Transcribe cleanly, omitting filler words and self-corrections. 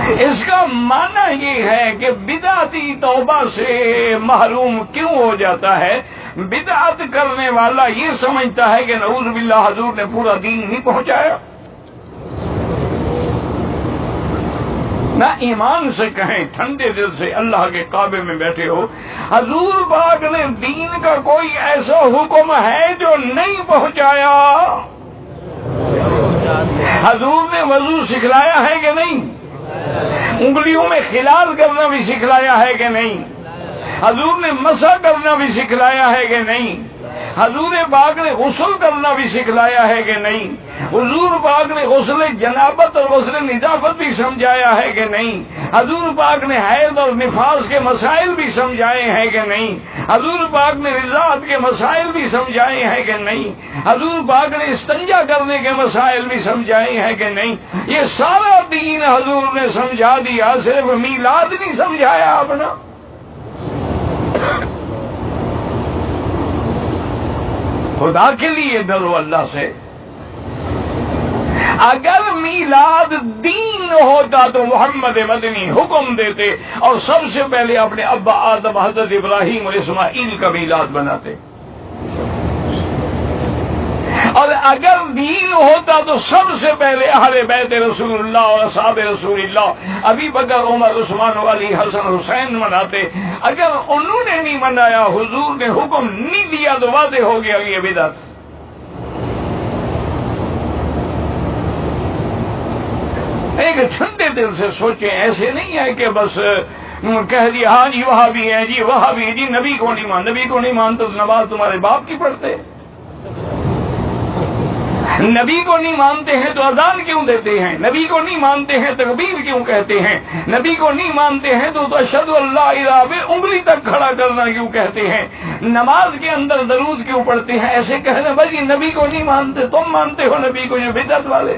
اس کا معنی یہ ہے کہ بدعتی توبہ سے محروم کیوں ہو جاتا ہے؟ بدعت کرنے والا یہ سمجھتا ہے کہ نعوذ باللہ حضور نے پورا دین نہیں پہنچایا. نہ ایمان سے کہیں، ٹھنڈے دل سے اللہ کے کعبے میں بیٹھے ہو، حضور پاک نے دین کا کوئی ایسا حکم ہے جو نہیں پہنچایا؟ حضور نے وضو سکھلایا ہے کہ نہیں؟ انگلیوں میں خلال کرنا بھی سکھلایا ہے کہ نہیں؟ حضور نے مسح کرنا بھی سکھلایا ہے کہ نہیں؟ حضور پاک نے غسل کرنا بھی سکھلایا ہے کہ نہیں؟ حضور پاک نے غسل جنابت اور غسل نجاست بھی سمجھایا ہے کہ نہیں؟ حضور پاک نے حیض اور نفاس کے مسائل بھی سمجھائے ہیں کہ نہیں؟ حضور پاک نے رضاعت کے مسائل بھی سمجھائے ہیں کہ نہیں؟ حضور پاک نے استنجا کرنے کے مسائل بھی سمجھائے ہیں کہ نہیں؟ یہ سارا دین حضور نے سمجھا دیا، صرف میلاد نہیں سمجھایا اپنا. خدا کے لیے ڈرو اللہ سے. اگر میلاد دین ہوتا تو محمد مدنی حکم دیتے اور سب سے پہلے اپنے ابا آدم حضرت ابراہیم اور اسماعیل کا میلاد بناتے. اور اگر دین ہوتا تو سب سے پہلے اہل بیت رسول اللہ اور اصحاب رسول اللہ ابی بکر عمر عثمان علی حسن حسین مناتے. اگر انہوں نے نہیں منایا، حضور نے حکم نہیں دیا تو واضح ہو گیا یہ بدعت. ایک ٹھنڈے دل سے سوچیں، ایسے نہیں ہے کہ بس کہہ دیا ہاں جی وہاں بھی ہیں جی وہاں بھی جی نبی کو نہیں مانتے تو نماز تمہارے باپ کی پڑھتے. نبی کو نہیں مانتے ہیں تو اذان کیوں دیتے ہیں؟ نبی کو نہیں مانتے ہیں تکبیر کیوں کہتے ہیں؟ نبی کو نہیں مانتے ہیں تو اشہد اللہ الہ میں انگلی تک کھڑا کرنا کیوں کہتے ہیں؟ نماز کے اندر درود کیوں پڑھتے ہیں؟ ایسے کہنا بھائی نبی کو نہیں مانتے، تم مانتے ہو نبی کو، جو بدعت والے.